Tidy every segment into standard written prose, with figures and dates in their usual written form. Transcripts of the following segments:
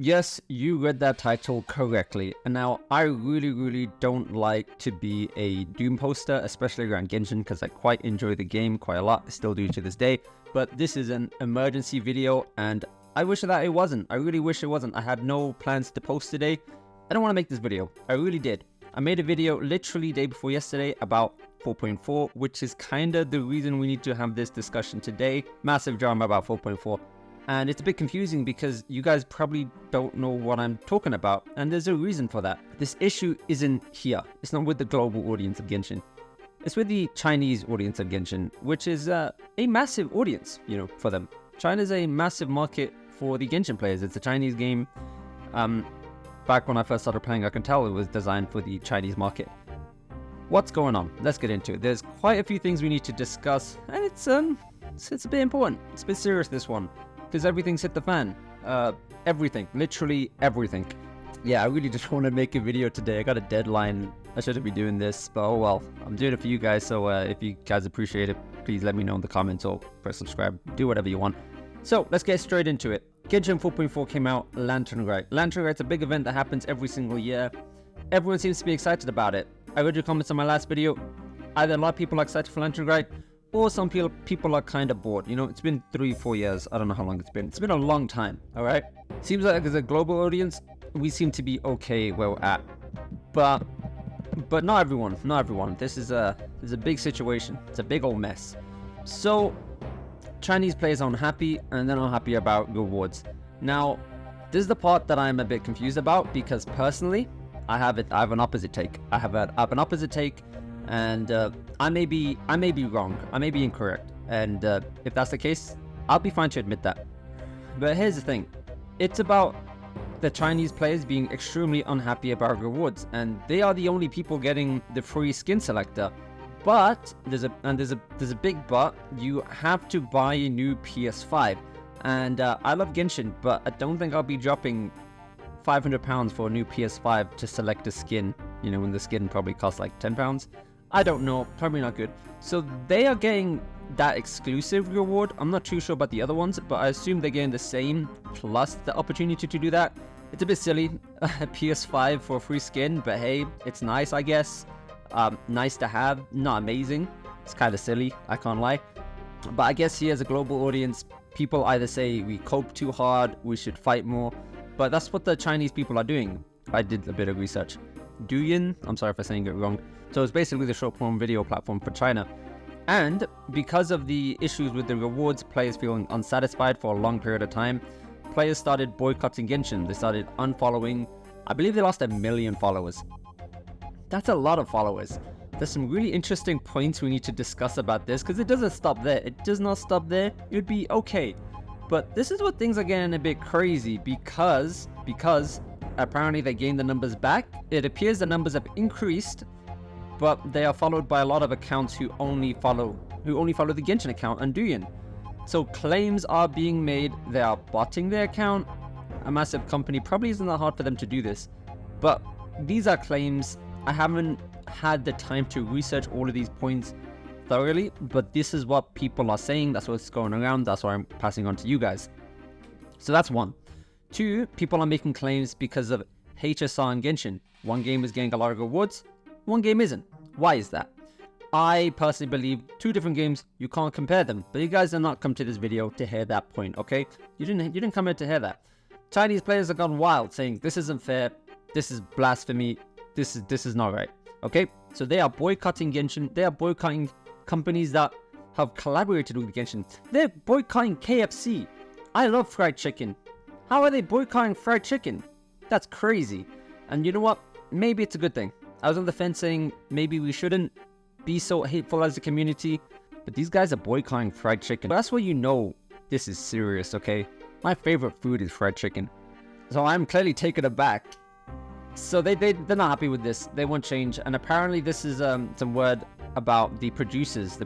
Yes, you read that title correctly. And now, I really don't like to be a Doom poster, especially around Genshin, because I quite enjoy the game quite a lot. I still do to this day. But this is an emergency video, and I wish that it wasn't. I really wish it wasn't. I had no plans to post today. I don't want to make this video. I really did. I made a video literally day before yesterday about 4.4, which is kind of the reason we need to have this discussion today. Massive drama about 4.4. And it's a bit confusing because you guys probably don't know what I'm talking about, and there's a reason for that. This issue isn't here. It's not with the global audience of Genshin. It's with the Chinese audience of Genshin, which is a massive audience, for them. China's a massive market for the Genshin players. It's a Chinese game. Back when I first started playing, I can tell it was designed for the Chinese market. What's going on? Let's get into it. There's quite a few things we need to discuss, and it's a bit important. It's a bit serious, this one. Because everything's hit the fan. Everything. Literally everything. Yeah, I really just want to make a video today. I got a deadline. I shouldn't be doing this, but oh well. I'm doing it for you guys, so if you guys appreciate it, please let me know in the comments or press subscribe. Do whatever you want. So, let's get straight into it. Genshin 4.4 came out, Lantern Rite. Lantern Rite's a big event that happens every single year. Everyone seems to be excited about it. I read your comments on my last video. Either a lot of people are excited for Lantern Rite, or some people are kind of bored. It's been 3-4 years. I don't know how long it's been. It's been a long time, all right? Seems like as a global audience, we seem to be okay where we're at. But not everyone. Not everyone. This is a big situation. It's a big old mess. So, Chinese players are unhappy, and they're not happy about rewards. Now, this is the part that I'm a bit confused about, because personally, I have an opposite take. I have an opposite take. And I may be wrong, I may be incorrect, and if that's the case, I'll be fine to admit that. But here's the thing, it's about the Chinese players being extremely unhappy about rewards, and they are the only people getting the free skin selector. But there's a big but. You have to buy a new PS5, and I love Genshin, but I don't think I'll be dropping £500 for a new PS5 to select a skin. When the skin probably costs like £10. I don't know, probably not good. So they are getting that exclusive reward. I'm not too sure about the other ones, but I assume they're getting the same plus the opportunity to do that. It's a bit silly, a PS5 for a free skin, but hey, it's nice, I guess. Nice to have, not amazing. It's kind of silly, I can't lie. But I guess here as a global audience, people either say we cope too hard, we should fight more, but that's what the Chinese people are doing. I did a bit of research. Douyin, I'm sorry if I'm saying it wrong. So it's basically the short form video platform for China. And because of the issues with the rewards, players feeling unsatisfied for a long period of time, players started boycotting Genshin. They started unfollowing. I believe they lost 1 million followers. That's a lot of followers. There's some really interesting points we need to discuss about this, because it doesn't stop there. It does not stop there. It would be okay. But this is what things are getting a bit crazy, because apparently they gained the numbers back. It appears the numbers have increased, but they are followed by a lot of accounts who only follow the Genshin account and Douyin. So claims are being made. They are botting their account. A massive company, probably isn't that hard for them to do this, but these are claims. I haven't had the time to research all of these points thoroughly, but this is what people are saying. That's what's going around. That's what I'm passing on to you guys. So that's one. Two, people are making claims because of HSR and Genshin. One game is getting a lot of rewards, one game isn't. Why is that? I personally believe two different games, you can't compare them. But you guys did not come to this video to hear that point, okay? You didn't come here to hear that. Chinese players have gone wild saying this isn't fair, this is blasphemy, this is not right. Okay? So they are boycotting Genshin, they are boycotting companies that have collaborated with Genshin. They're boycotting KFC. I love fried chicken. How are they boycotting fried chicken? That's crazy. And you know what? Maybe it's a good thing. I was on the fence saying maybe we shouldn't be so hateful as a community, but these guys are boycotting fried chicken. But that's where you know this is serious, okay? My favorite food is fried chicken. So I'm clearly taken aback. So they're not happy with this. They want change. And apparently this is some word about the producers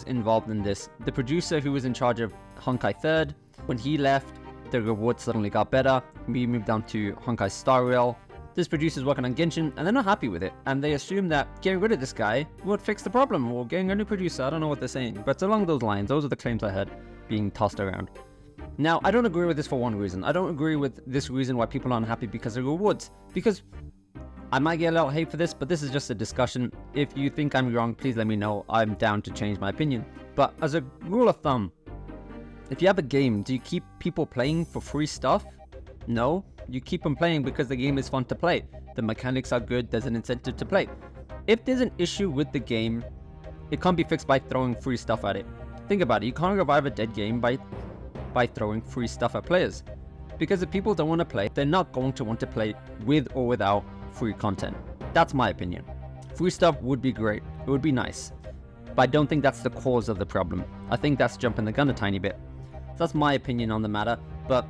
involved in this. The producer who was in charge of Honkai 3rd, when he left, the rewards suddenly got better. We moved down to Honkai Star Rail. This producer's working on Genshin, and they're not happy with it. And they assume that getting rid of this guy would fix the problem, or getting a new producer. I don't know what they're saying, but it's along those lines. Those are the claims I heard being tossed around. Now, I don't agree with this for one reason. I don't agree with this reason why people are unhappy because of rewards. Because I might get a lot of hate for this, but this is just a discussion. If you think I'm wrong, please let me know. I'm down to change my opinion. But as a rule of thumb, if you have a game, do you keep people playing for free stuff? No, you keep them playing because the game is fun to play. The mechanics are good, there's an incentive to play. If there's an issue with the game, it can't be fixed by throwing free stuff at it. Think about it, you can't revive a dead game by throwing free stuff at players. Because if people don't want to play, they're not going to want to play with or without free content. That's my opinion. Free stuff would be great, it would be nice. But I don't think that's the cause of the problem. I think that's jumping the gun a tiny bit. So that's my opinion on the matter. But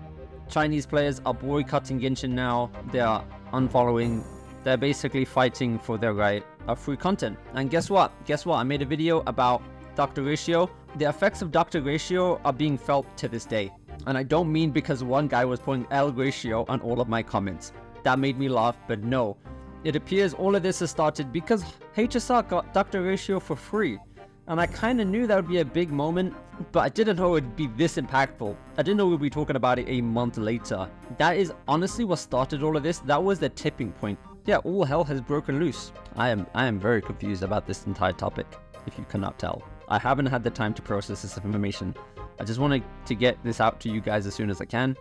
Chinese players are boycotting Genshin now. They are unfollowing. They're basically fighting for their right of free content. And guess what? I made a video about Dr. Ratio. The effects of Dr. Ratio are being felt to this day. And I don't mean because one guy was putting L ratio on all of my comments. That made me laugh, but no. It appears all of this has started because HSR got Dr. Ratio for free. And I kind of knew that would be a big moment, but I didn't know it would be this impactful. I didn't know we'd be talking about it a month later. That is honestly what started all of this. That was the tipping point. Yeah, all hell has broken loose. I am very confused about this entire topic, if you cannot tell. I haven't had the time to process this information. I just wanted to get this out to you guys as soon as I can.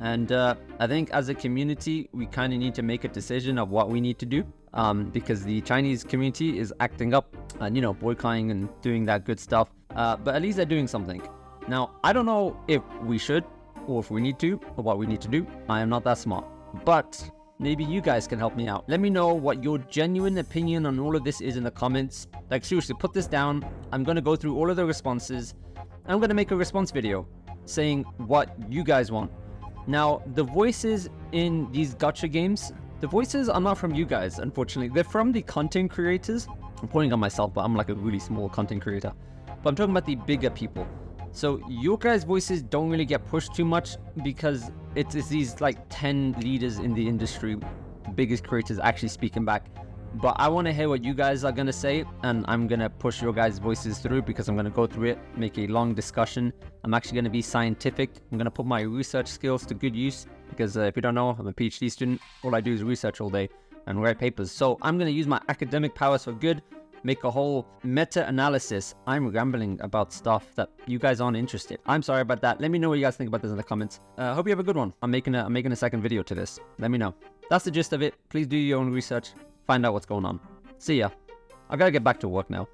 And I think as a community, we kind of need to make a decision of what we need to do. Because the Chinese community is acting up and, you know, boycotting and doing that good stuff. But at least they're doing something. Now, I don't know if we should or if we need to or what we need to do. I am not that smart. But maybe you guys can help me out. Let me know what your genuine opinion on all of this is in the comments. Like, seriously, put this down. I'm going to go through all of the responses. I'm going to make a response video saying what you guys want. Now, the voices in these gacha games, the voices are not from you guys, unfortunately. They're from the content creators. I'm pointing on myself, but I'm like a really small content creator. But I'm talking about the bigger people. So your guys' voices don't really get pushed too much because it's these like 10 leaders in the industry, the biggest creators actually speaking back. But I want to hear what you guys are going to say, and I'm going to push your guys' voices through because I'm going to go through it, make a long discussion. I'm actually going to be scientific. I'm going to put my research skills to good use because if you don't know, I'm a PhD student. All I do is research all day and write papers. So I'm going to use my academic powers for good, make a whole meta-analysis. I'm rambling about stuff that you guys aren't interested. I'm sorry about that. Let me know what you guys think about this in the comments. Hope you have a good one. I'm making a second video to this. Let me know. That's the gist of it. Please do your own research. Find out what's going on. See ya. I gotta get back to work now.